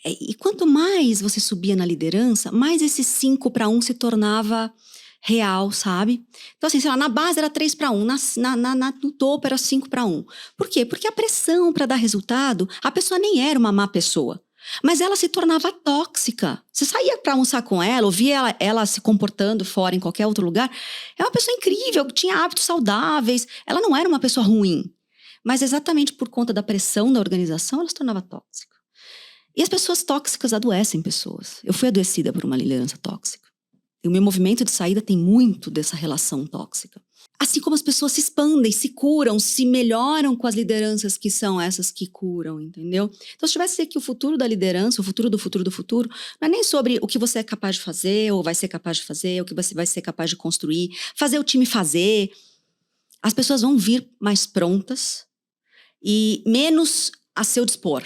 e quanto mais você subia na liderança, mais esse 5-1 se tornava real, sabe? Então, assim, sei lá, na base era 3-1, no topo era 5-1. Por quê? Porque a pressão para dar resultado, a pessoa nem era uma má pessoa, mas ela se tornava tóxica. Você saía para almoçar com ela, ouvia ela se comportando fora em qualquer outro lugar, é uma pessoa incrível, que tinha hábitos saudáveis, ela não era uma pessoa ruim, mas exatamente por conta da pressão da organização, ela se tornava tóxica. E as pessoas tóxicas adoecem pessoas. Eu fui adoecida por uma liderança tóxica. E o meu movimento de saída tem muito dessa relação tóxica. Assim como as pessoas se expandem, se curam, se melhoram com as lideranças que são essas que curam, entendeu? Então, se tivesse aqui o futuro da liderança, o futuro do futuro, não é nem sobre o que você é capaz de fazer, ou vai ser capaz de fazer, o que você vai ser capaz de construir, fazer o time fazer. As pessoas vão vir mais prontas e menos a seu dispor.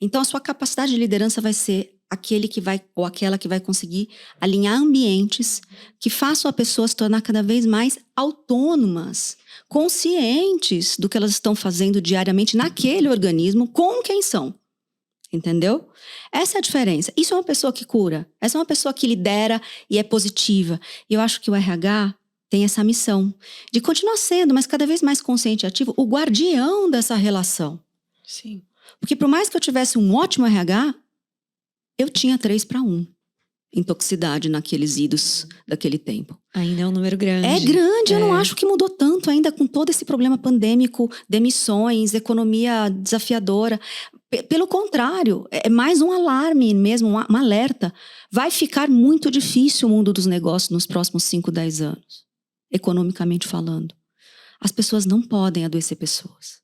Então, a sua capacidade de liderança vai ser aquele que vai, ou aquela que vai conseguir alinhar ambientes que façam a pessoa se tornar cada vez mais autônomas, conscientes do que elas estão fazendo diariamente naquele organismo, com quem são. Entendeu? Essa é a diferença. Isso é uma pessoa que cura. Essa é uma pessoa que lidera e é positiva. E eu acho que o RH tem essa missão de continuar sendo, mas cada vez mais consciente e ativo, o guardião dessa relação. Sim. Porque por mais que eu tivesse um ótimo RH, eu tinha 3-1 em toxicidade naqueles idos daquele tempo. Ainda é um número grande. É grande, eu não acho que mudou tanto ainda com todo esse problema pandêmico, demissões, economia desafiadora. Pelo contrário, é mais um alarme mesmo, um alerta. Vai ficar muito difícil o mundo dos negócios nos próximos 5-10 anos, economicamente falando. As pessoas não podem adoecer pessoas.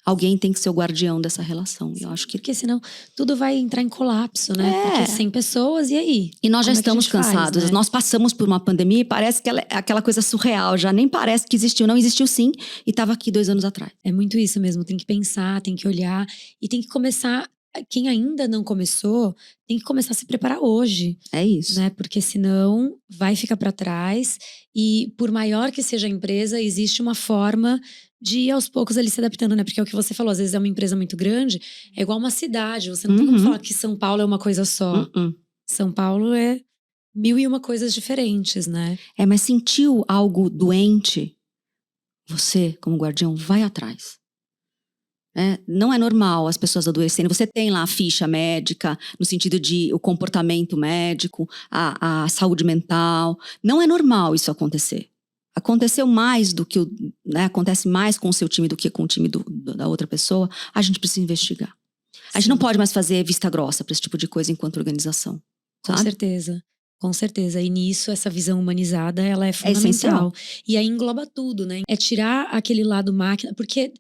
Alguém tem que ser o guardião dessa relação. Eu acho que... Porque senão tudo vai entrar em colapso, né? Porque 100 pessoas, e aí? E nós já Como é que a estamos gente faz, cansados. né? Nós passamos por uma pandemia e parece que é aquela coisa surreal. Já nem parece que existiu. Não existiu sim e estava aqui 2 anos atrás. É muito isso mesmo. Tem que pensar, tem que olhar. E tem que começar… Quem ainda não começou, tem que começar a se preparar hoje. É isso. Né? Porque senão vai ficar para trás. E por maior que seja a empresa, existe uma forma de ir aos poucos ali se adaptando, né? Porque é o que você falou, às vezes é uma empresa muito grande, é igual uma cidade. Você não tem como falar que São Paulo é uma coisa só. São Paulo é 1001 coisas diferentes, né? Mas sentiu algo doente? Você, como guardião, vai atrás. Não é normal as pessoas adoecerem. Você tem lá a ficha médica, no sentido de o comportamento médico, a saúde mental. Não é normal isso acontecer. Aconteceu mais do que acontece mais com o seu time do que com o time da outra pessoa. A gente precisa investigar. A gente não pode mais fazer vista grossa para esse tipo de coisa enquanto organização. Com Sabe? certeza. Com certeza. E nisso, essa visão humanizada, ela é fundamental. Essencial. E aí engloba tudo, né? É tirar aquele lado máquina, porque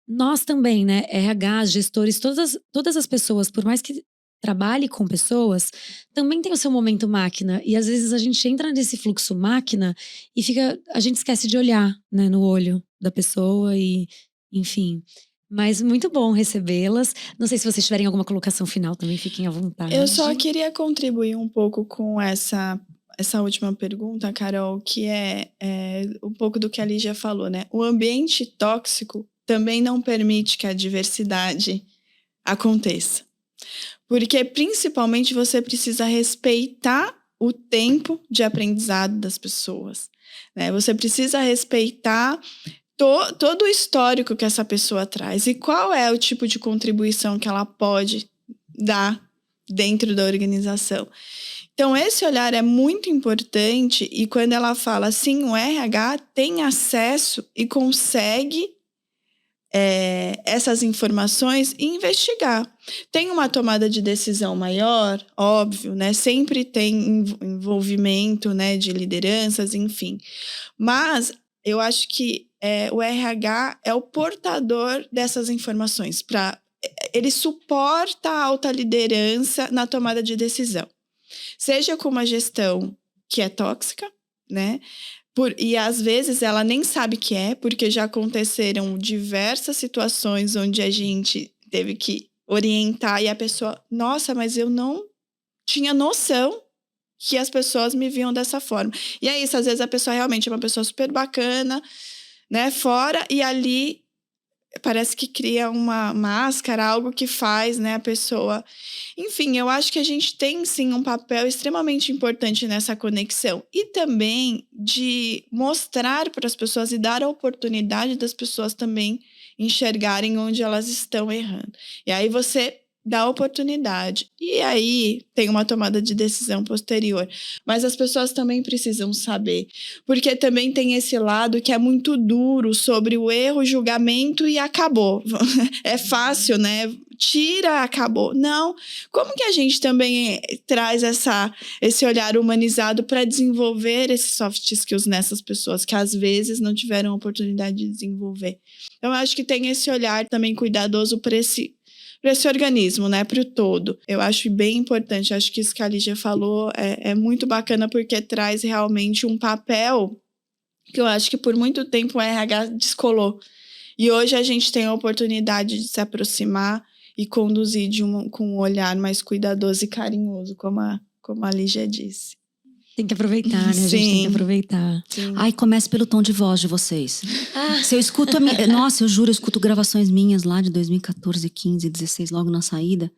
nós também, né? RH, gestores, todas as pessoas, por mais que trabalhe com pessoas, também tem o seu momento máquina. E às vezes a gente entra nesse fluxo máquina e a gente esquece de olhar, né, no olho da pessoa e, enfim. Mas muito bom recebê-las. Não sei se vocês tiverem alguma colocação final também, fiquem à vontade. Eu só queria contribuir um pouco com essa última pergunta, Carol, que é um pouco do que a Lígia falou, né? O ambiente tóxico também não permite que a diversidade aconteça. Porque, principalmente, você precisa respeitar o tempo de aprendizado das pessoas, né? Você precisa respeitar todo o histórico que essa pessoa traz e qual é o tipo de contribuição que ela pode dar dentro da organização. Então, esse olhar é muito importante e quando ela fala assim, o RH tem acesso e consegue essas informações e investigar. Tem uma tomada de decisão maior, óbvio, né? Sempre tem envolvimento, né, de lideranças, enfim. Mas eu acho que o RH é o portador dessas informações. Ele suporta a alta liderança na tomada de decisão. Seja com uma gestão que é tóxica, né? E às vezes ela nem sabe que é, porque já aconteceram diversas situações onde a gente teve que orientar e a pessoa, nossa, mas eu não tinha noção que as pessoas me viam dessa forma. E é isso, às vezes a pessoa realmente é uma pessoa super bacana, né, fora, e ali parece que cria uma máscara, algo que faz, né, a pessoa... Enfim, eu acho que a gente tem, sim, um papel extremamente importante nessa conexão. E também de mostrar para as pessoas e dar a oportunidade das pessoas também enxergarem onde elas estão errando. E aí você dá oportunidade. E aí tem uma tomada de decisão posterior. Mas as pessoas também precisam saber. Porque também tem esse lado que é muito duro sobre o erro, julgamento e acabou. É fácil, né? Tira, acabou. Não. Como que a gente também traz esse olhar humanizado para desenvolver esses soft skills nessas pessoas que às vezes não tiveram a oportunidade de desenvolver? Então, eu acho que tem esse olhar também cuidadoso para esse organismo, né, para o todo. Eu acho bem importante, acho que isso que a Lígia falou é muito bacana porque traz realmente um papel que eu acho que por muito tempo o RH descolou. E hoje a gente tem a oportunidade de se aproximar e conduzir com um olhar mais cuidadoso e carinhoso, como a Lígia disse. Tem que aproveitar, né? A gente tem que aproveitar. Sim. Ai, comece pelo tom de voz de vocês. Se eu escuto a minha... Nossa, eu juro, eu escuto gravações minhas lá de 2014, 15, 16, logo na saída.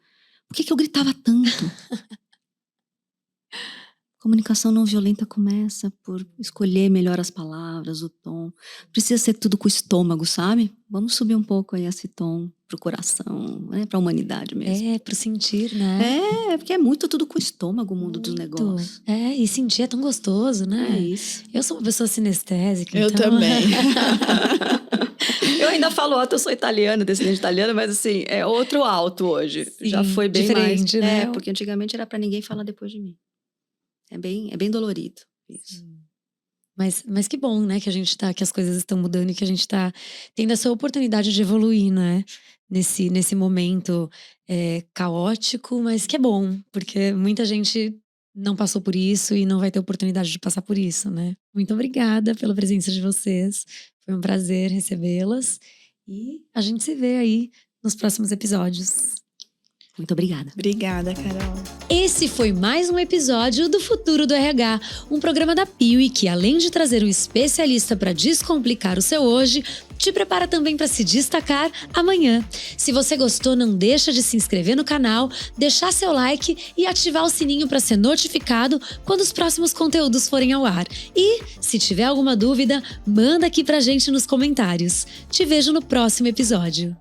Por que eu gritava tanto? Comunicação não violenta começa por escolher melhor as palavras, o tom. Precisa ser tudo com o estômago, sabe? Vamos subir um pouco aí esse tom pro coração, né? Pra humanidade mesmo. Pro sentir, né? Porque é muito tudo com o estômago o mundo dos negócios. E sentir é tão gostoso, né? É isso. Eu sou uma pessoa sinestésica, Eu então... também. Eu ainda falo alto, eu sou italiana, descendente italiana, mas assim, é outro alto hoje. Sim, já foi bem diferente, mais... né? Porque antigamente era pra ninguém falar depois de mim. É bem dolorido isso. Mas que bom, né, que a gente tá, que as coisas estão mudando e que a gente tá tendo essa oportunidade de evoluir, né? Nesse momento caótico, mas que é bom, porque muita gente não passou por isso e não vai ter oportunidade de passar por isso, né? Muito obrigada pela presença de vocês. Foi um prazer recebê-las. E a gente se vê aí nos próximos episódios. Muito obrigada. Obrigada, Carol. Esse foi mais um episódio do Futuro do RH, um programa da Piauí que, além de trazer um especialista para descomplicar o seu hoje, te prepara também para se destacar amanhã. Se você gostou, não deixa de se inscrever no canal, deixar seu like e ativar o sininho para ser notificado quando os próximos conteúdos forem ao ar. E, se tiver alguma dúvida, manda aqui pra gente nos comentários. Te vejo no próximo episódio.